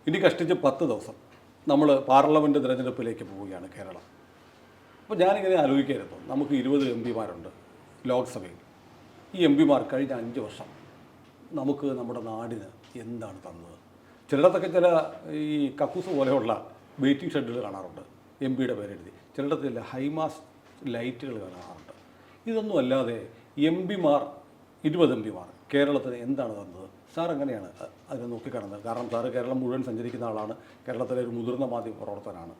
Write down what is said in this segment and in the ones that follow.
ഇനി കഷ്ടിച്ച് 10 ദിവസം നമ്മൾ പാർലമെൻറ്റ് തിരഞ്ഞെടുപ്പിലേക്ക് പോവുകയാണ് കേരളം. അപ്പോൾ ഞാനിങ്ങനെ ആലോചിക്കായിരുന്നു, നമുക്ക് 20 എം പിമാരുണ്ട് ലോക്സഭയിൽ. ഈ എം പിമാർ കഴിഞ്ഞ 5 വർഷം നമുക്ക് നമ്മുടെ നാടിന് എന്താണ് തന്നത്? ചിലയിടത്തൊക്കെ ചില ഈ കക്കൂസ് പോലെയുള്ള വെയിറ്റിംഗ് ഷെഡുകൾ കാണാറുണ്ട്, എം പിയുടെ പേരെഴുതി. ചിലയിടത്ത് ചില ഹൈമാസ് ലൈറ്റുകൾ കാണാറുണ്ട്. ഇതൊന്നും അല്ലാതെ എം പിമാർ 20 എം പിമാർ കേരളത്തിന് എന്താണ് തന്നത്? സാർ എങ്ങനെയാണ് അതിനെ നോക്കിക്കാണുന്നത്? കാരണം സാറ് കേരളം മുഴുവൻ സഞ്ചരിക്കുന്ന ആളാണ്, കേരളത്തിലെ ഒരു മുതിർന്ന മാധ്യമ പ്രവർത്തകനാണ്.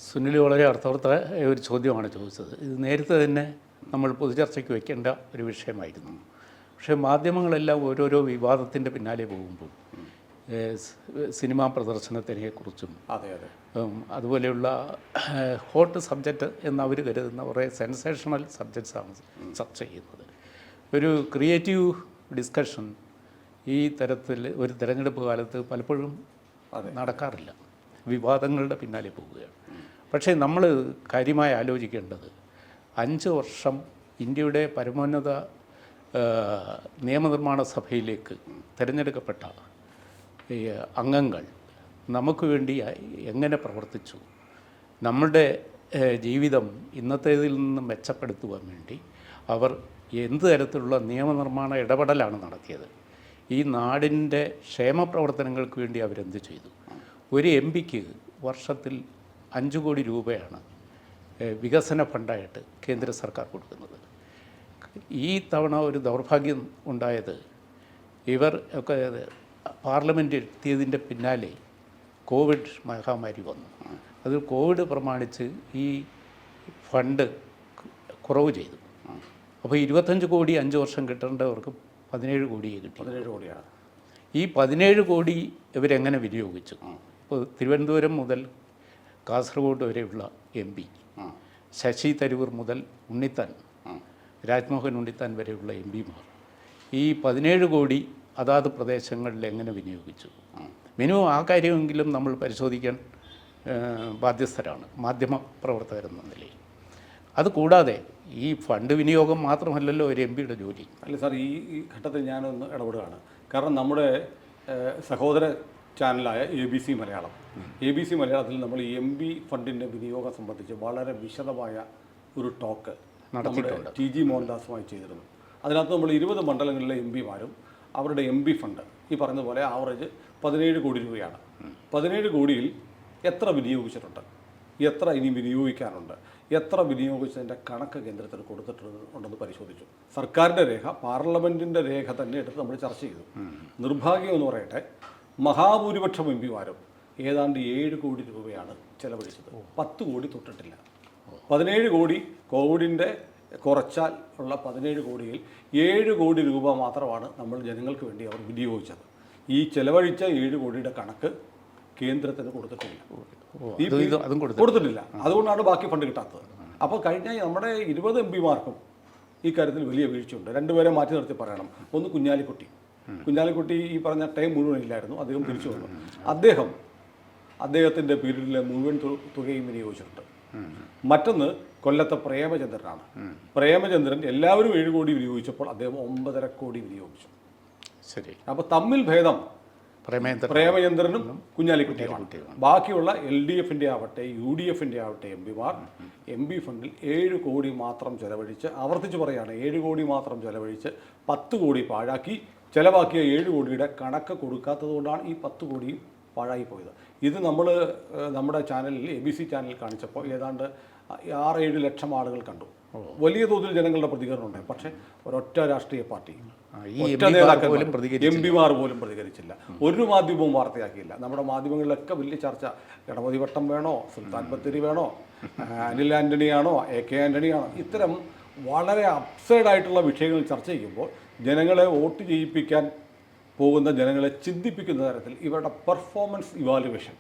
സുനിൽ വളരെ അർത്ഥവത്തായ ഒരു ചോദ്യമാണ് ചോദിച്ചത്. ഇത് നേരത്തെ തന്നെ നമ്മൾ പൊതുചർച്ചയ്ക്ക് വയ്ക്കേണ്ട ഒരു വിഷയമായിരുന്നു. പക്ഷേ മാധ്യമങ്ങളെല്ലാം ഓരോരോ വിവാദത്തിൻ്റെ പിന്നാലെ പോകുമ്പോൾ സിനിമാ പ്രദർശനത്തിനെക്കുറിച്ചും അതുപോലെയുള്ള ഹോട്ട് സബ്ജക്റ്റ് എന്നവർ കരുതുന്ന കുറേ സെൻസേഷണൽ സബ്ജക്ട്സാണ് ചർച്ച ചെയ്യുന്നത്. ഒരു ക്രിയേറ്റീവ് ഡിസ്കഷൻ ഈ തരത്തിൽ ഒരു തിരഞ്ഞെടുപ്പ് കാലത്ത് പലപ്പോഴും നടക്കാറില്ല, വിവാദങ്ങളുടെ പിന്നാലെ പോവുകയാണ്. പക്ഷേ നമ്മൾ കാര്യമായി ആലോചിക്കേണ്ടത് 5 വർഷം ഇന്ത്യയുടെ പരമോന്നത നിയമനിർമ്മാണ സഭയിലേക്ക് തിരഞ്ഞെടുക്കപ്പെട്ട അംഗങ്ങൾ നമുക്ക് വേണ്ടി എങ്ങനെ പ്രവർത്തിച്ചു, നമ്മുടെ ജീവിതം ഇന്നത്തേതിൽ നിന്ന് മെച്ചപ്പെടുത്തുവാൻ വേണ്ടി അവർ എന്ത് തരത്തിലുള്ള നിയമനിർമ്മാണ ഇടപെടലാണ് നടത്തിയത്, ഈ നാടിൻ്റെ ക്ഷേമപ്രവർത്തനങ്ങൾക്ക് വേണ്ടി അവരെന്ത് ചെയ്തു. ഒരു എം പിക്ക് വർഷത്തിൽ 5 കോടി രൂപയാണ് വികസന ഫണ്ടായിട്ട് കേന്ദ്ര സർക്കാർ കൊടുക്കുന്നത്. ഈ തവണ ഒരു ദൗർഭാഗ്യം ഉണ്ടായത്, ഇവർ ഒക്കെ പാർലമെൻറ്റ് എത്തിയതിൻ്റെ പിന്നാലെ കോവിഡ് മഹാമാരി വന്നു. അത് കോവിഡ് പ്രമാണിച്ച് ഈ ഫണ്ട് കുറവ് ചെയ്തു. അപ്പോൾ 25 കോടി 5 വർഷം കിട്ടേണ്ടവർക്ക് 17 കോടിയെ കിട്ടി. 17 കോടിയാണ്. ഈ 17 കോടി ഇവരെങ്ങനെ വിനിയോഗിച്ചു? ഇപ്പോൾ തിരുവനന്തപുരം മുതൽ കാസർഗോഡ് വരെയുള്ള എം പി, ശശി തരൂർ മുതൽ ഉണ്ണിത്താൻ, രാജ്മോഹൻ ഉണ്ണിത്താൻ വരെയുള്ള എം പിമാർ ഈ 17 കോടി അതാത് പ്രദേശങ്ങളിൽ എങ്ങനെ വിനിയോഗിച്ചു? മിനിമം ആ കാര്യമെങ്കിലും നമ്മൾ പരിശോധിക്കാൻ ബാധ്യസ്ഥരാണ് മാധ്യമ പ്രവർത്തകരെന്ന നിലയിൽ. അതുകൂടാതെ ഈ ഫണ്ട് വിനിയോഗം മാത്രമല്ലല്ലോ ഒരു എം പിയുടെ ജോലി. അല്ല സാർ, ഈ ഘട്ടത്തിൽ ഞാനൊന്ന് ഇടപെടുകയാണ്. കാരണം നമ്മുടെ സഹോദര ചാനലായ ABC മലയാളം, ABC മലയാളത്തിൽ നമ്മൾ എം പി ഫണ്ടിൻ്റെ വിനിയോഗം സംബന്ധിച്ച് വളരെ വിശദമായ ഒരു ടോക്ക് നടത്തിയിട്ടുണ്ട്. TG മോഹൻദാസുമായി ചെയ്തിരുന്നു. അതിനകത്ത് നമ്മൾ 20 മണ്ഡലങ്ങളിലെ എം പിമാരും അവരുടെ എം പി ഫണ്ട് ഈ പറഞ്ഞതുപോലെ ആവറേജ് 17 കോടി രൂപയാണ്. 17 കോടിയിൽ എത്ര വിനിയോഗിച്ചിട്ടുണ്ട്, എത്ര ഇനി വിനിയോഗിക്കാനുണ്ട്, എത്ര വിനിയോഗിച്ചതിൻ്റെ കണക്ക് കേന്ദ്രത്തിന് കൊടുത്തിട്ടുണ്ടെന്ന് പരിശോധിച്ചു. സർക്കാരിൻ്റെ രേഖ, പാർലമെൻറ്റിൻ്റെ രേഖ തന്നെ എടുത്ത് നമ്മൾ ചർച്ച ചെയ്തു. നിർഭാഗ്യം എന്ന് പറയട്ടെ, മഹാഭൂരിപക്ഷം എം പിമാരും ഏതാണ്ട് 7 കോടി രൂപയാണ് ചെലവഴിച്ചത്. 10 കോടി തൊട്ടിട്ടില്ല. 17 കോടി കോവിഡിൻ്റെ കുറച്ചാൽ ഉള്ള 17 കോടിയിൽ 7 കോടി രൂപ മാത്രമാണ് നമ്മൾ ജനങ്ങൾക്ക് വേണ്ടി അവർ വിനിയോഗിച്ചത്. ഈ ചെലവഴിച്ച 7 കോടിയുടെ കണക്ക് കേന്ദ്രത്തിന് കൊടുത്തിട്ടില്ല. കൊടുത്തിട്ടില്ല. അതുകൊണ്ടാണ് ബാക്കി ഫണ്ട് കിട്ടാത്തത്. അപ്പോൾ കഴിഞ്ഞ നമ്മുടെ 20 എം പിമാർക്കും ഈ കാര്യത്തിൽ വലിയ വീഴ്ചയുണ്ട്. 2 പേരെ മാറ്റി നിർത്തി പറയണം. ഒന്ന് കുഞ്ഞാലിക്കുട്ടി ഈ പറഞ്ഞ ടൈം മുഴുവൻ ഇല്ലായിരുന്നു, അദ്ദേഹം തിരിച്ചു വന്നു. അദ്ദേഹത്തിൻ്റെ പീരീഡിലെ മുഴുവൻ തുകയും വിനിയോഗിച്ചിട്ടുണ്ട്. മറ്റൊന്ന് കൊല്ലത്തെ പ്രേമചന്ദ്രനാണ്. പ്രേമചന്ദ്രൻ എല്ലാവരും 7 കോടി വിനിയോഗിച്ചപ്പോൾ അദ്ദേഹം 9.5 കോടി വിനിയോഗിച്ചു. ശരി. അപ്പോൾ തമ്മിൽ ഭേദം പ്രേമചന്ദ്രനും കുഞ്ഞാലിക്കുട്ടിയുമാണ്. ബാക്കിയുള്ള LDFൻ്റെ ആവട്ടെ UDFൻ്റെ ആവട്ടെ എം പിമാർ എം പി ഫണ്ടിൽ 7 കോടി മാത്രം ചെലവഴിച്ച്, ആവർത്തിച്ച് പറയുകയാണ്, 7 കോടി മാത്രം ചെലവഴിച്ച് 10 കോടി പാഴാക്കി. ചിലവാക്കിയ 7 കോടിയുടെ കണക്ക് കൊടുക്കാത്തതുകൊണ്ടാണ് ഈ 10 കോടിയും പാഴായി പോയത്. ഇത് നമ്മൾ നമ്മുടെ ചാനലിൽ ABC ചാനലിൽ കാണിച്ചപ്പോൾ ഏതാണ്ട് 6-7 ലക്ഷം ആളുകൾ കണ്ടു. വലിയ തോതിൽ ജനങ്ങളുടെ പ്രതികരണം ഉണ്ടായി. പക്ഷേ ഒരൊറ്റ രാഷ്ട്രീയ പാർട്ടി, ഒറ്റ നേതാക്കൾ, എം പിമാർ പോലും പ്രതികരിച്ചില്ല. ഒരു മാധ്യമവും വാർത്തയാക്കിയില്ല. നമ്മുടെ മാധ്യമങ്ങളിലൊക്കെ വലിയ ചർച്ച, ഗണപതി വട്ടം വേണോ, സുൽത്താൻ ബത്തേരി വേണോ, അനിൽ ആൻ്റണിയാണോ, AK ആൻ്റണിയാണോ, ഇത്തരം വളരെ അപ്സൈഡായിട്ടുള്ള വിഷയങ്ങൾ ചർച്ച ചെയ്യുമ്പോൾ ജനങ്ങളെ വോട്ട് ചെയ്യിപ്പിക്കാൻ പോകുന്ന, ജനങ്ങളെ ചിന്തിപ്പിക്കുന്ന തരത്തിൽ ഇവരുടെ പെർഫോമൻസ് ഇവാലുവേഷൻ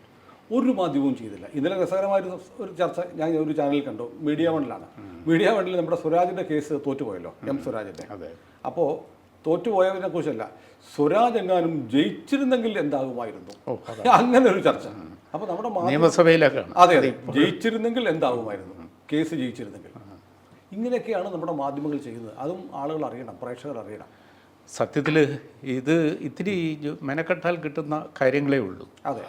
ഒരു മാധ്യമവും ചെയ്തില്ല. ഇന്നലെ രസകരമായ ഒരു ചർച്ച ഞാൻ ഒരു ചാനലിൽ കണ്ടു, മീഡിയ വണ്ണിലാണ്. മീഡിയ വണ്ണിൽ നമ്മുടെ സ്വരാജിൻ്റെ കേസ് തോറ്റുപോയല്ലോ, M സ്വരാജിൻ്റെ. അപ്പോൾ തോറ്റുപോയതിനെ കുറിച്ചല്ല, സ്വരാജ് എങ്ങാനും ജയിച്ചിരുന്നെങ്കിൽ എന്താകുമായിരുന്നു, അങ്ങനെ ഒരു ചർച്ച. അപ്പോൾ നമ്മുടെ നിയമസഭയിലൊക്കെ അതെ ജയിച്ചിരുന്നെങ്കിൽ എന്താകുമായിരുന്നു, കേസ് ജയിച്ചിരുന്നെങ്കിൽ. ഇങ്ങനെയൊക്കെയാണ് നമ്മുടെ മാധ്യമങ്ങൾ ചെയ്യുന്നത്. അതും ആളുകൾ അറിയണം, പ്രേക്ഷകർ അറിയണം. സത്യത്തിൽ ഇത് ഇത്തിരി മെനക്കെട്ടാൽ കിട്ടുന്ന കാര്യങ്ങളേ ഉള്ളൂ. അതെ.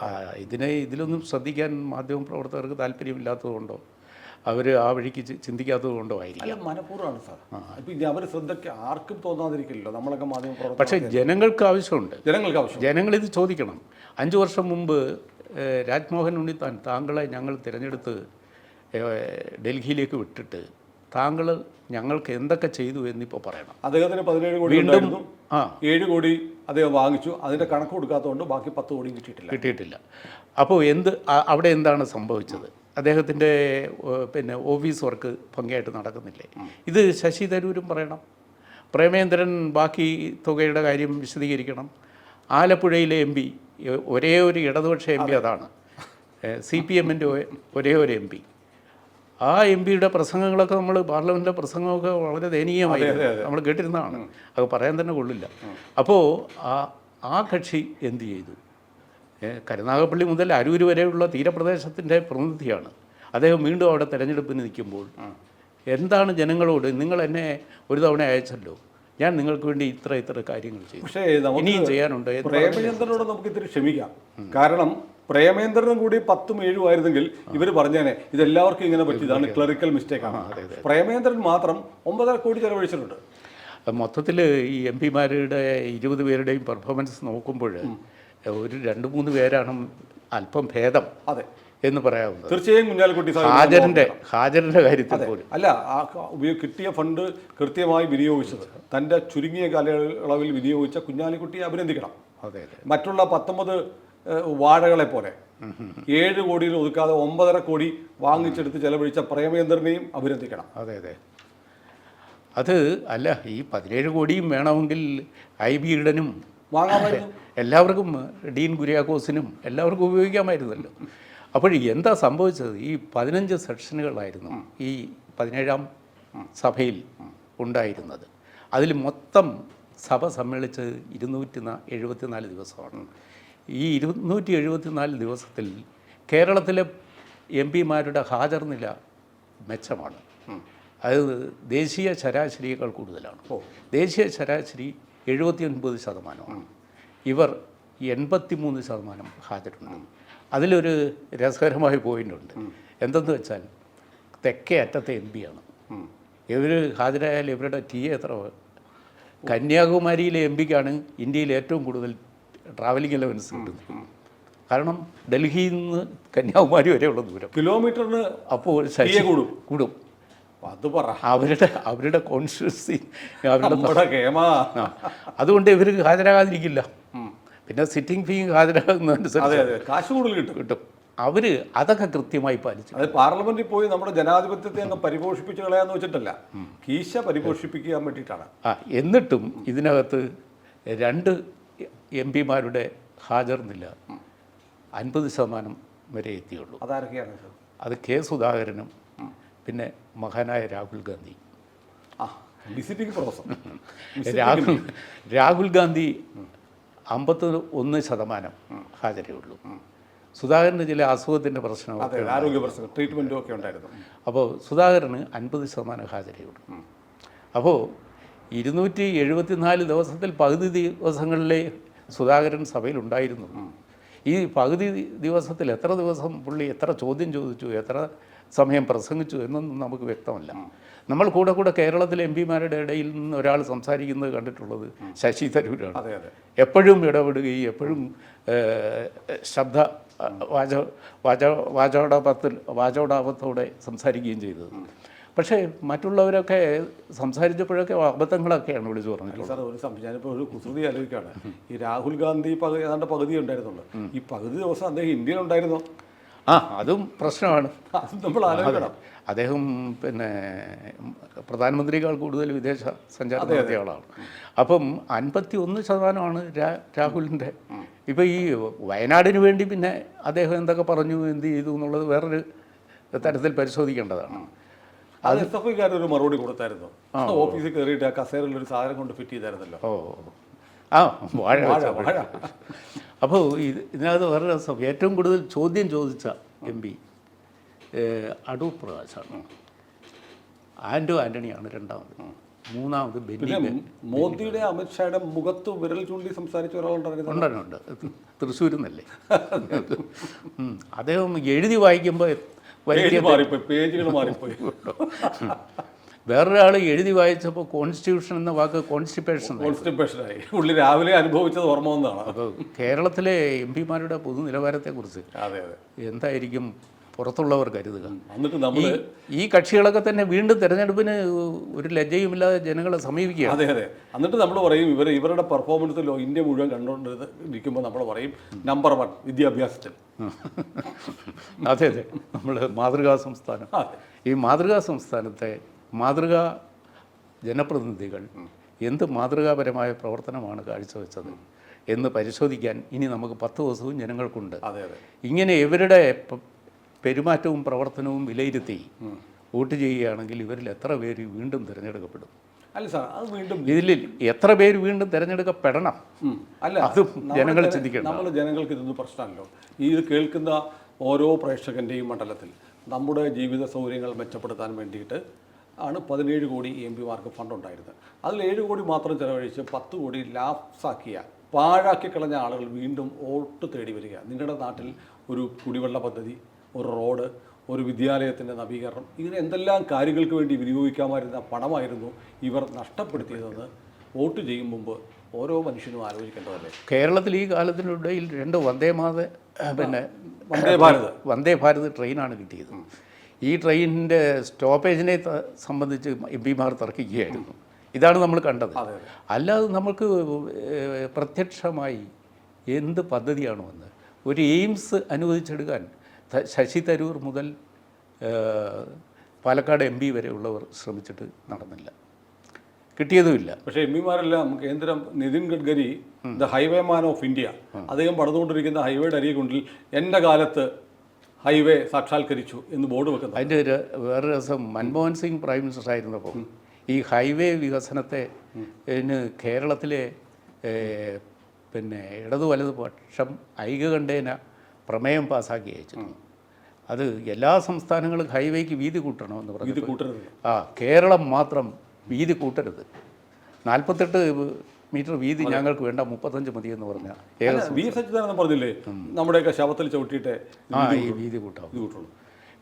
ഇതിലൊന്നും ശ്രദ്ധിക്കാൻ മാധ്യമപ്രവർത്തകർക്ക് താല്പര്യമില്ലാത്തതുകൊണ്ടോ അവർ ആ വഴിക്ക് ചിന്തിക്കാത്തത് കൊണ്ടോ ആയിരിക്കും. അല്ല, മനഃപൂർവ്വമാണ് സാർ. ഇപ്പം ഇനി അവർ ശ്രദ്ധയ്ക്ക് ആർക്കും തോന്നാതിരിക്കില്ലല്ലോ, നമ്മളൊക്കെ മാധ്യമപ്രവർത്തകർ. പക്ഷേ ജനങ്ങൾക്ക് ആവശ്യമുണ്ട്. ജനങ്ങൾക്ക് ആവശ്യം. ജനങ്ങളിത് ചോദിക്കണം. 5 വർഷം മുമ്പ് രാജ്മോഹൻ ഉണ്ണിത്താൻ താങ്കളെ ഞങ്ങൾ തിരഞ്ഞെടുത്ത് ഡൽഹിയിലേക്ക് വിട്ടിട്ട് താങ്കൾ ഞങ്ങൾക്ക് എന്തൊക്കെ ചെയ്തു എന്നിപ്പോൾ പറയണം. അദ്ദേഹത്തിന് 17 കോടി ഉണ്ടായിരുന്നു. 7 കോടി അദ്ദേഹം വാങ്ങിച്ചു. അതിൻ്റെ കണക്ക് കൊടുക്കാത്തതുകൊണ്ട് ബാക്കി 10 കോടിയും കിട്ടിയിട്ടില്ല. അപ്പോൾ അവിടെ എന്താണ് സംഭവിച്ചത്? അദ്ദേഹത്തിൻ്റെ പിന്നെ ഓഫീസ് വർക്ക് ഭംഗിയായിട്ട് നടക്കുന്നില്ലേ? ഇത് ശശി തരൂരും പറയണം. പ്രേമേന്ദ്രൻ ബാക്കി തുകയുടെ കാര്യം വിശദീകരിക്കണം. ആലപ്പുഴയിലെ MP ഒരേ ഒരു ഇടതുപക്ഷ MP അതാണ്. CPM-ൻ്റെ ഒരേ ഒരു MP. ആ MP-യുടെ പ്രസംഗങ്ങളൊക്കെ നമ്മൾ പാർലമെൻറ്റിലെ പ്രസംഗമൊക്കെ വളരെ ദയനീയമായി നമ്മൾ കേട്ടിരുന്നതാണ്. അത് പറയാൻ തന്നെ കൊള്ളില്ല. അപ്പോൾ ആ കക്ഷി എന്ത് ചെയ്തു? കരുനാഗപ്പള്ളി മുതൽ അരൂര് വരെയുള്ള തീരപ്രദേശത്തിൻ്റെ പ്രതിനിധിയാണ് അദ്ദേഹം. വീണ്ടും അവിടെ തെരഞ്ഞെടുപ്പിന് നിൽക്കുമ്പോൾ എന്താണ് ജനങ്ങളോട്, നിങ്ങൾ എന്നെ ഒരു തവണ അയച്ചല്ലോ, ഞാൻ നിങ്ങൾക്ക് വേണ്ടി ഇത്ര കാര്യങ്ങൾ ചെയ്തു, പക്ഷേ ഇനിയും ചെയ്യാനുണ്ട്. പ്രേമചന്ദ്രനോട് നമുക്ക് ഇത്തിരി ക്ഷമിക്കാം. കാരണം പ്രേമേന്ദ്രനും കൂടി 10ഉം 7ഉം ആയിരുന്നെങ്കിൽ ഇവർ പറഞ്ഞേനെ ഇതെല്ലാവർക്കും ഇങ്ങനെ പറ്റിയതാണ്, ക്ലറിക്കൽ മിസ്റ്റേക്കാണ്. പ്രേമേന്ദ്രൻ മാത്രം 9.5 കോടി ചെലവഴിച്ചിട്ടുണ്ട്. മൊത്തത്തിൽ ഈ MP-മാരുടെ 20 പേരുടെയും പെർഫോമൻസ് നോക്കുമ്പോൾ ഒരു 2-3 പേരാണ് അല്പം ഭേദം എന്ന് പറയാവുന്നത്. തീർച്ചയായും കുഞ്ഞാലിക്കുട്ടി ഹാജറിൻ്റെ കാര്യത്തിൽ പോലും അല്ല, കിട്ടിയ ഫണ്ട് കൃത്യമായി വിനിയോഗിച്ചത്, തൻ്റെ ചുരുങ്ങിയ കാലയളവിൽ വിനിയോഗിച്ച കുഞ്ഞാലിക്കുട്ടിയെ അഭിനന്ദിക്കണം. മറ്റുള്ള 19 വാഴകളെ പോലെ 7 കോടിയിൽ ഒതുക്കാതെ 9.5 കോടി വാങ്ങിച്ചെടുത്ത് ചെലവഴിച്ച പ്രേമേന്ദ്രനെയും അഭിനന്ദിക്കണം. അത് അല്ല, ഈ 17 കോടിയും വേണമെങ്കിൽ IB ഈഡനും വാങ്ങാമായിരുന്നു. എല്ലാവർക്കും, ഡീൻ കുര്യാക്കോസിനും എല്ലാവർക്കും ഉപയോഗിക്കാമായിരുന്നല്ലോ. അപ്പോൾ എന്താ സംഭവിച്ചത്? ഈ 15 സെക്ഷനുകളായിരുന്നു ഈ 17ാം സഭയിൽ ഉണ്ടായിരുന്നത്. അതിൽ മൊത്തം സഭ സമ്മേളിച്ചത് 274 ദിവസമാണ്. ഈ 274 ദിവസത്തിൽ കേരളത്തിലെ MP-മാരുടെ ഹാജർ നില മെച്ചമാണ്. അത് ദേശീയ ശരാശരിയേക്കാൾ കൂടുതലാണ്. ദേശീയ ശരാശരി 79%. ഇവർ 83% ഹാജരുണ്ട്. അതിലൊരു രസകരമായ പോയിൻ്റുണ്ട്. എന്തെന്ന് വെച്ചാൽ തെക്കേ അറ്റത്തെ MP-യാണ്. ഇവർ ഹാജരായാൽ ഇവരുടെ TA എത്ര? കന്യാകുമാരിയിലെ MP-ക്കാണ് ഇന്ത്യയിൽ ഏറ്റവും കൂടുതൽ ട്രാവലിംഗ് അലവൻസ് കിട്ടുന്നത്. കാരണം ഡൽഹിയിൽ നിന്ന് കന്യാകുമാരി വരെയുള്ള ദൂരം കിലോമീറ്ററിന്. അപ്പോൾ കൂടും. അത് പറ, അവരുടെ കോൺസ്റ്റിറ്റ്യുവൻസി, അതുകൊണ്ട് ഇവർ ഹാജരാകാതിരിക്കില്ല. പിന്നെ സിറ്റിംഗ് ഫീ ഹാജരാകുന്നതനുസരിച്ച് കാശ് കൂടുതൽ കിട്ടും. അവർ അതൊക്കെ കൃത്യമായി പാലിച്ചു. അത് പാർലമെന്റിൽ പോയി നമ്മുടെ ജനാധിപത്യത്തെ അങ്ങ് പരിപോഷിപ്പിച്ച് കളയാന്ന് വെച്ചിട്ടല്ല, കീശ പരിപോഷിപ്പിക്കാൻ വേണ്ടിയിട്ടാണ്. എന്നിട്ടും ഇതിനകത്ത് 2 MP-മാരുടെ ഹാജർ നില 50% വരെ എത്തിയുള്ളൂ. അതാരൊക്കെയാണ്? അത് K. സുധാകരനും പിന്നെ മഹാനായ രാഹുൽ ഗാന്ധി. രാഹുൽ ഗാന്ധി 51% ഹാജരേ ഉള്ളൂ. സുധാകരന് ചില അസുഖത്തിൻ്റെ പ്രശ്നമൊക്കെ, ആരോഗ്യ പ്രശ്നം, ട്രീറ്റ്മെൻറ്റും ഒക്കെ ഉണ്ടായിരുന്നു. അപ്പോൾ സുധാകരന് 50% ഹാജരേ ഉള്ളൂ. അപ്പോൾ 274 ദിവസത്തിൽ പകുതി ദിവസങ്ങളിലെ സുധാകരൻ സഭയിലുണ്ടായിരുന്നു. ഈ പകുതി ദിവസത്തിൽ എത്ര ദിവസം പുള്ളി എത്ര ചോദ്യം ചോദിച്ചു, എത്ര സമയം പ്രസംഗിച്ചു എന്നൊന്നും നമുക്ക് വ്യക്തമല്ല. നമ്മൾ കൂടെ കേരളത്തിലെ MP-മാരുടെ ഇടയിൽ നിന്ന് ഒരാൾ സംസാരിക്കുന്നത് കണ്ടിട്ടുള്ളത് ശശി തരൂരാണ്. എപ്പോഴും ഇടപെടുകയും എപ്പോഴും ശബ്ദ വാചോടാപത്തോടെ സംസാരിക്കുകയും ചെയ്തത്. പക്ഷേ മറ്റുള്ളവരൊക്കെ സംസാരിച്ചപ്പോഴൊക്കെ അബദ്ധങ്ങളൊക്കെയാണ് വിളിച്ചു പറഞ്ഞത്. സാർ, ഒരു സംശയം, ഞാനിപ്പോൾ ഒരു കുസൃതി ആലോചിക്കുകയാണ്. ഈ രാഹുൽ ഗാന്ധി ഏതാണ്ട് പകുതി ഉണ്ടായിരുന്നുള്ളൂ. ഈ പകുതി ദിവസം അദ്ദേഹം ഇന്ത്യയിലുണ്ടായിരുന്നോ? അതും പ്രശ്നമാണ്. നമ്മൾ ആലോചിക്കണം. അദ്ദേഹം പിന്നെ പ്രധാനമന്ത്രിയേക്കാൾ കൂടുതൽ വിദേശ സഞ്ചാരം നടത്തിയ ആളാണ്. അപ്പം 51% രാഹുലിൻ്റെ. ഇപ്പോൾ ഈ വയനാടിന് വേണ്ടി പിന്നെ അദ്ദേഹം എന്തൊക്കെ പറഞ്ഞു, എന്ത് ചെയ്തു എന്നുള്ളത് വേറൊരു തരത്തിൽ പരിശോധിക്കേണ്ടതാണ്. അത് SFIക്കാരൊരു മറുപടി കൊടുത്തായിരുന്നു. ഓഫീസിൽ കയറിയിട്ട് കസേരയിലൊരു സാധനം കൊണ്ട് ഫിറ്റ് ചെയ്തായിരുന്നല്ലോ. വാഴ. അപ്പോൾ ഇതിനകത്ത് വേറെ രസം, ഏറ്റവും കൂടുതൽ ചോദ്യം ചോദിച്ച MP അടൂർ പ്രകാശാണ്. ആൻ്റണിയാണ് രണ്ടാമത്. മൂന്നാമത് പിന്നെ മോദിയുടെ അമിത്ഷായുടെ മുഖത്ത് വിരൽ ചൂണ്ടി സംസാരിച്ച ഒരാളുണ്ടായിരുന്നു. ഉണ്ട് തൃശ്ശൂരിൽ നിന്നല്ലേ. അദ്ദേഹം എഴുതി വായിക്കുമ്പോൾ പേജുകൾ മാറിപ്പോയി. വേറൊരാൾ എഴുതി വായിച്ചപ്പോൾ കോൺസ്റ്റിറ്റ്യൂഷൻ എന്ന വാക്ക് കോൺസ്റ്റിപ്പേഷനായി. പുള്ളി രാവിലെ അനുഭവിച്ചത് ഓർമ്മ വന്നതാണ്. അപ്പോൾ കേരളത്തിലെ എം പിമാരുടെ പൊതുനിലവാരത്തെക്കുറിച്ച് അതെ അതെ എന്തായിരിക്കും പുറത്തുള്ളവർ കരുതുക? എന്നിട്ട് നമ്മൾ ഈ കക്ഷികളൊക്കെ തന്നെ വീണ്ടും തെരഞ്ഞെടുപ്പിന് ഒരു ലജ്ജയുമില്ലാതെ ജനങ്ങളെ സമീപിക്കുകയാണ്. അതെ അതെ എന്നിട്ട് നമ്മൾ പറയും ഇവരുടെ പെർഫോമൻസിലോ ഇന്ത്യ മുഴുവൻ കണ്ടുകൊണ്ടിരിക്കുമ്പോൾ നമ്മൾ പറയും നമ്പർ 1 വിദ്യാഭ്യാസത്തിൽ. അതെ അതെ നമ്മൾ മാതൃകാ സംസ്ഥാനം. ഈ മാതൃകാ സംസ്ഥാനത്തെ മാതൃകാ ജനപ്രതിനിധികൾ എന്ത് മാതൃകാപരമായ പ്രവർത്തനമാണ് കാഴ്ചവെച്ചത് എന്ന് പരിശോധിക്കാൻ ഇനി നമുക്ക് 10 ദിവസവും ജനങ്ങൾക്കുണ്ട്. അതെ അതെ ഇങ്ങനെ ഇവരുടെ പെരുമാറ്റവും പ്രവർത്തനവും വിലയിരുത്തി വോട്ട് ചെയ്യുകയാണെങ്കിൽ ഇവരിൽ എത്ര പേര് വീണ്ടും തിരഞ്ഞെടുക്കപ്പെടും? അല്ല സാർ അത് വീണ്ടും ഇതിൽ എത്ര പേര് വീണ്ടും തിരഞ്ഞെടുക്കപ്പെടണം? അല്ല അതും ജനങ്ങൾ ചിന്തിക്കണം. നമ്മൾ ജനങ്ങൾക്ക് ഇതൊന്നും പ്രശ്നമല്ലോ. ഇത് കേൾക്കുന്ന ഓരോ പ്രേക്ഷകൻ്റെയും മണ്ഡലത്തിൽ നമ്മുടെ ജീവിത സൗകര്യങ്ങൾ മെച്ചപ്പെടുത്താൻ വേണ്ടിയിട്ട് ആണ് 17 കോടി എം പിമാർക്ക് ഫണ്ടുണ്ടായിരുന്നത്. അതിൽ 7 കോടി മാത്രം ചെലവഴിച്ച് 10 കോടി ലാപ്സാക്കിയ പാഴാക്കി കളഞ്ഞ ആളുകൾ വീണ്ടും വോട്ട് തേടി വരിക. നിങ്ങളുടെ നാട്ടിൽ ഒരു കുടിവെള്ള പദ്ധതി, ഒരു റോഡ്, ഒരു വിദ്യാലയത്തിൻ്റെ നവീകരണം, ഇങ്ങനെ എന്തെല്ലാം കാര്യങ്ങൾക്ക് വേണ്ടി വിനിയോഗിക്കാമായിരുന്ന പണമായിരുന്നു ഇവർ നഷ്ടപ്പെടുത്തിയതെന്ന് വോട്ട് ചെയ്യും മുമ്പ് ഓരോ മനുഷ്യനും ആലോചിക്കേണ്ടതല്ലേ. കേരളത്തിൽ ഈ കാലത്തിനിടയിൽ 2 വന്ദേ ഭാരത് ട്രെയിനാണ് കിട്ടിയത്. ഈ ട്രെയിനിൻ്റെ സ്റ്റോപ്പേജിനെ സംബന്ധിച്ച് എം പിമാർ തർക്കിക്കുകയായിരുന്നു. ഇതാണ് നമ്മൾ കണ്ടത്. അല്ലാതെ നമുക്ക് പ്രത്യക്ഷമായി എന്ത് പദ്ധതിയാണ് വന്നത്? ഒരു എയിംസ് അനുവദിച്ചെടുക്കാൻ ശശി തരൂർ മുതൽ പാലക്കാട് MP വരെയുള്ളവർ ശ്രമിച്ചിട്ട് നടന്നില്ല, കിട്ടിയതുമില്ല. പക്ഷേ എം പിമാരെല്ലാം കേന്ദ്രം Nitin Gadkari the highway man of India അദ്ദേഹം പണിതുകൊണ്ടിരിക്കുന്ന ഹൈവേയുടെ അരികുണ്ടിൽ എൻ്റെ കാലത്ത് ഹൈവേ സാക്ഷാത്കരിച്ചു എന്ന് ബോർഡ് വെക്കുന്നത്. അതിൻ്റെ വേറെ രസം, മൻമോഹൻ സിംഗ് പ്രൈം മിനിസ്റ്റർ ആയിരുന്നപ്പോൾ ഈ ഹൈവേ വികസനത്തെ കേരളത്തിലെ ഇടതു വലതു പക്ഷം ഐകകണ്ഠേന പ്രമേയം പാസ്സാക്കി അയച്ചിരുന്നു. അത് എല്ലാ സംസ്ഥാനങ്ങളും ഹൈവേക്ക് വീതി കൂട്ടണമെന്ന് പറഞ്ഞു. കേരളം മാത്രം വീതി കൂട്ടരുത്, 48 മീറ്റർ വീതി ഞങ്ങൾക്ക് വേണ്ട, 35 മതിയെന്ന് പറഞ്ഞാൽ പറഞ്ഞില്ലേ നമ്മുടെയൊക്കെ ശവത്തിൽ ചവിട്ടിയിട്ട് ഈ വീതി കൂട്ടാവും.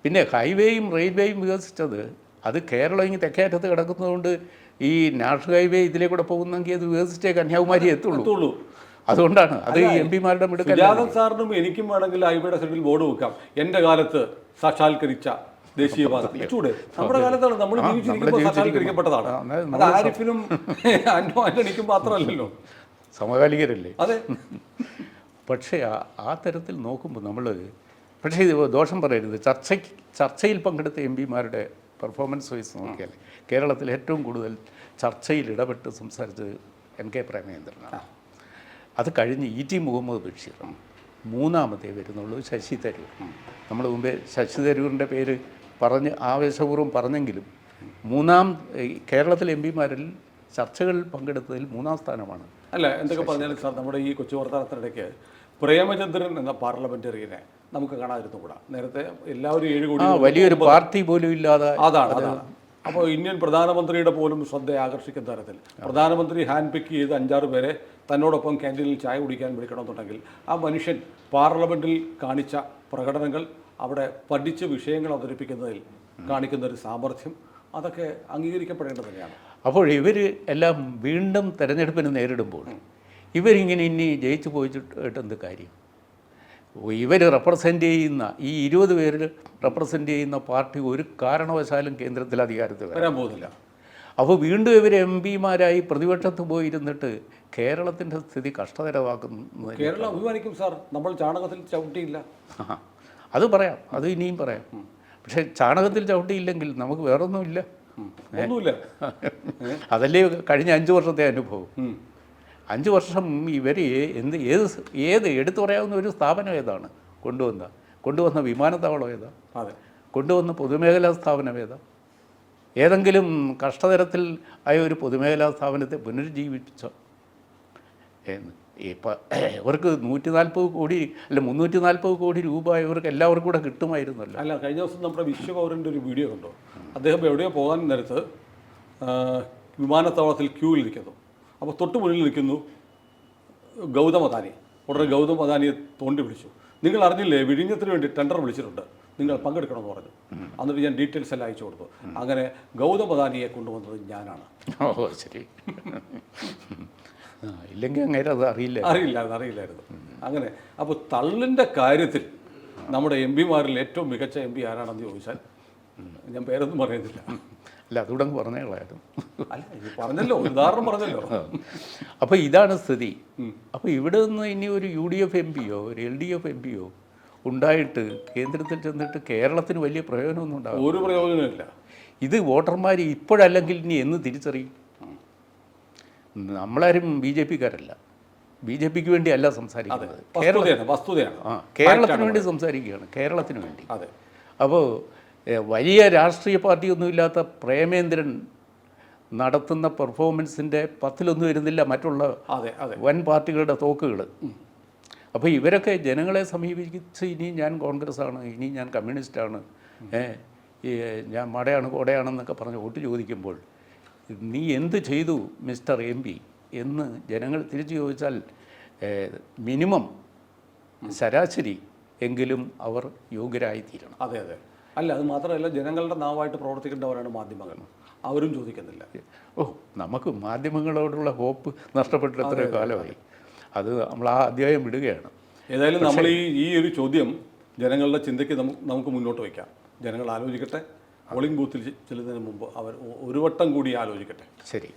പിന്നെ ഹൈവേയും റെയിൽവേയും വികസിച്ചത് അത് കേരളം ഇങ്ങനെ തെക്കേറ്റത്ത് കിടക്കുന്നതുകൊണ്ട് ഈ നാഷണൽ ഹൈവേ ഇതിലേ കൂടെ പോകുന്നെങ്കിൽ അത് വികസിച്ചേ കന്യാകുമാരി എത്തുള്ളൂ. അതുകൊണ്ടാണ് അത് ഈ എം പിമാരുടെ മിടുക്കല്ല. സുജാതൻ സാറിനും എനിക്കും വേണമെങ്കിൽ ഹൈവേയുടെ സൈഡിൽ ബോർഡ് വെക്കാം, എൻ്റെ കാലത്ത് സാക്ഷാത്കരിച്ച ദേശീയപാത. നമ്മുടെ കാലത്താണ് നമ്മൾ ജീവിച്ചിരിക്കുമ്പോൾ സാക്ഷാത്കരിക്കപ്പെട്ടതാണ്. അത് ആരിഫിനും ആന്റണിക്കും മാത്രമല്ലല്ലോ, സമകാലികരല്ലേ. അതെ. പക്ഷേ ആ തരത്തിൽ നോക്കുമ്പോൾ നമ്മൾ പക്ഷേ ഇത് ദോഷം പറയരുത്. ചർച്ചയിൽ പങ്കെടുത്ത എം പിമാരുടെ പെർഫോമൻസ് വൈസ് നോക്കിയാൽ കേരളത്തിൽ ഏറ്റവും കൂടുതൽ ചർച്ചയിൽ ഇടപെട്ട് സംസാരിച്ചത് NK പ്രേമചന്ദ്രനാണ്. അത് കഴിഞ്ഞ് E.T. മുഹമ്മദ് ബഷീർ, മൂന്നാമതേ വരുന്നുള്ളൂ ശശി തരൂർ. നമ്മൾ മുമ്പേ ശശി തരൂരിൻ്റെ പേര് പറഞ്ഞ് ആവേശപൂർവ്വം പറഞ്ഞെങ്കിലും കേരളത്തിലെ എം പിമാരിൽ ചർച്ചകളിൽ പങ്കെടുത്തതിൽ 3ാം സ്ഥാനമാണ്. അല്ല എന്തൊക്കെ പറഞ്ഞാലും സാർ, നമ്മുടെ ഈ കൊച്ചു വർത്തമാനത്തിനിടയ്ക്ക് പ്രേമചന്ദ്രൻ എന്ന പാർലമെന്ററിയനെ നമുക്ക് കാണാതിരുന്നുകൂടാ. നേരത്തെ എല്ലാവരും 7 കോടി വലിയൊരു പാർട്ടി പോലും ഇല്ലാതെ അതാണ്. അപ്പോൾ ഇന്ത്യൻ പ്രധാനമന്ത്രിയുടെ പോലും ശ്രദ്ധ ആകർഷിക്കുന്ന തരത്തിൽ പ്രധാനമന്ത്രി ഹാൻഡ് പിക്ക് ചെയ്ത് 5-6 പേരെ തന്നോടൊപ്പം ക്യാൻറ്റീനിൽ ചായ കുടിക്കാൻ വിളിക്കണമെന്നുണ്ടെങ്കിൽ ആ മനുഷ്യൻ പാർലമെൻറ്റിൽ കാണിച്ച പ്രകടനങ്ങൾ, അവിടെ പഠിച്ച് വിഷയങ്ങൾ അവതരിപ്പിക്കുന്നതിൽ കാണിക്കുന്ന ഒരു സാമർഥ്യം, അതൊക്കെ അംഗീകരിക്കപ്പെടേണ്ടത് തന്നെയാണ്. അപ്പോൾ ഇവർ എല്ലാം വീണ്ടും തെരഞ്ഞെടുപ്പിന് നേരിടുമ്പോൾ ഇവരിങ്ങനെ ഇനി ജയിച്ചു പോയിട്ട് എന്ത് കാര്യം? ഇവർ റെപ്രസെൻ്റ് ചെയ്യുന്ന ഈ 20 പേരിൽ റെപ്രസെൻ്റ് ചെയ്യുന്ന പാർട്ടി ഒരു കാരണവശാലും കേന്ദ്രത്തിൽ അധികാരത്തിൽ വരാൻ പോകുന്നില്ല. അപ്പോൾ വീണ്ടും ഇവർ എം പിമാരായി പ്രതിപക്ഷത്ത് പോയിരുന്നിട്ട് കേരളത്തിൻ്റെ സ്ഥിതി കഷ്ടതരമാക്കുന്നു. കേരളം അഭിമാനിക്കും സാർ, നമ്മൾ ചാണകത്തിൽ ചവിട്ടിയില്ല. അത് പറയാം, അത് ഇനിയും പറയാം. പക്ഷേ ചാണകത്തിൽ ചവിട്ടിയില്ലെങ്കിൽ നമുക്ക് വേറൊന്നുമില്ല. അതല്ലേ കഴിഞ്ഞ 5 വർഷത്തെ അനുഭവം. 5 വർഷം ഇവർ ഏത് എടുത്തു പറയാവുന്ന ഒരു സ്ഥാപനം ഏതാണ് കൊണ്ടുവന്ന വിമാനത്താവളം ഏതാ, കൊണ്ടുവന്ന പൊതുമേഖലാ സ്ഥാപനം ഏതാ? ഏതെങ്കിലും കഷ്ടതരത്തിൽ ആയ ഒരു പൊതുമേഖലാ സ്ഥാപനത്തെ പുനരുജ്ജീവിപ്പിച്ചോ? ഇപ്പം ഇവർക്ക് 140 കോടി അല്ല 340 കോടി രൂപ ഇവർക്ക് എല്ലാവർക്കും കൂടെ കിട്ടുമായിരുന്നല്ലോ. അല്ല, കഴിഞ്ഞ ദിവസം നമ്മുടെ വിശ്വപൗരൻ്റെ ഒരു വീഡിയോ കണ്ടോ? അദ്ദേഹം എവിടെയോ പോകാൻ നേരത്ത് വിമാനത്താവളത്തിൽ ക്യൂവിൽ ഇരിക്കുന്നു. അപ്പോൾ തൊട്ട് മുന്നിൽ നിൽക്കുന്നു ഗൗതം അദാനി. ഉടനെ ഗൗതം അദാനിയെ തോണ്ടി വിളിച്ചു, നിങ്ങൾ അറിഞ്ഞില്ലേ വിഴിഞ്ഞത്തിന് വേണ്ടി ടെൻഡർ വിളിച്ചിട്ടുണ്ട്, നിങ്ങൾ പങ്കെടുക്കണമെന്ന് പറഞ്ഞു. എന്നിട്ട് ഞാൻ ഡീറ്റെയിൽസ് എല്ലാം അയച്ചു കൊടുത്തു. അങ്ങനെ ഗൗതം അദാനിയെ കൊണ്ടുവന്നത് ഞാനാണ്. ഓ ശരി. ഇല്ലെങ്കിൽ അങ്ങനെ അത് അറിയില്ലായിരുന്നു. അങ്ങനെ അപ്പോൾ തള്ളിൻ്റെ കാര്യത്തിൽ നമ്മുടെ എം പിമാരിൽ ഏറ്റവും മികച്ച എം പി ആരാണെന്ന് ചോദിച്ചാൽ ഞാൻ പേരൊന്നും പറയുന്നില്ല. അല്ല അതുകൂടെ പറഞ്ഞുകളായിരുന്നു. അല്ല ഇത് പറഞ്ഞല്ലോ, ഉദാഹരണം പറഞ്ഞല്ലോ. അപ്പോൾ ഇതാണ് സ്ഥിതി. അപ്പോൾ ഇവിടെ നിന്ന് ഇനി ഒരു UDF MP യോ ഒരു LDF MP യോ ഉണ്ടായിട്ട് കേന്ദ്രത്തിൽ ചെന്നിട്ട് കേരളത്തിന് വലിയ പ്രയോജനമൊന്നും ഉണ്ടാകും. ഒരു പ്രയോജനമില്ല. ഇത് വോട്ടർമാർ ഇപ്പോഴല്ലെങ്കിൽ ഇനി എന്ന് തിരിച്ചറിയും? നമ്മളാരും BJP-ക്കാരല്ല, BJP-ക്ക് വേണ്ടി അല്ല സംസാരിക്കുന്നത്, വസ്തുതയാണ്. കേരളത്തിന് വേണ്ടി സംസാരിക്കുകയാണ്, കേരളത്തിന് വേണ്ടി. അതെ. അപ്പോൾ വലിയ രാഷ്ട്രീയ പാർട്ടിയൊന്നുമില്ലാത്ത പ്രേമേന്ദ്രൻ നടത്തുന്ന പെർഫോമൻസിൻ്റെ 10-1 വരുന്നില്ല മറ്റുള്ള വൻ പാർട്ടികളുടെ തോക്കുകൾ. അപ്പോൾ ഇവരൊക്കെ ജനങ്ങളെ സമീപിച്ച് ഇനി ഞാൻ കോൺഗ്രസ്സാണ്, ഇനി ഞാൻ കമ്മ്യൂണിസ്റ്റാണ്, ഞാൻ മടയാണ് കോടയാണെന്നൊക്കെ പറഞ്ഞ് വോട്ട് ചോദിക്കുമ്പോൾ നീ എന്ത് ചെയ്തു മിസ്റ്റർ MP എന്ന് ജനങ്ങൾ തിരിച്ചു ചോദിച്ചാൽ മിനിമം ശരാശരി എങ്കിലും അവർ യോഗ്യരായിത്തീരണം. അതെ. അല്ല അത് മാത്രമല്ല, ജനങ്ങളുടെ നാവായിട്ട് പ്രവർത്തിക്കേണ്ടവരാണ് മാധ്യമങ്ങൾ. അവരും ചോദിക്കുന്നില്ല. നമുക്ക് മാധ്യമങ്ങളോടുള്ള ഹോപ്പ് നഷ്ടപ്പെട്ടിട്ട് എത്രയോ കാലമായി. അത് നമ്മൾ ആ അധ്യായം വിടുകയാണ്. ഏതായാലും നമ്മൾ ഈ ഒരു ചോദ്യം ജനങ്ങളുടെ ചിന്തയ്ക്ക് നമുക്ക് മുന്നോട്ട് വയ്ക്കാം. ജനങ്ങൾ ആലോചിക്കട്ടെ. പോളിംഗ് ബൂത്തിൽ ചെല്ലുന്നതിന് മുമ്പ് അവർ ഒരു വട്ടം കൂടി ആലോചിക്കട്ടെ. ശരി.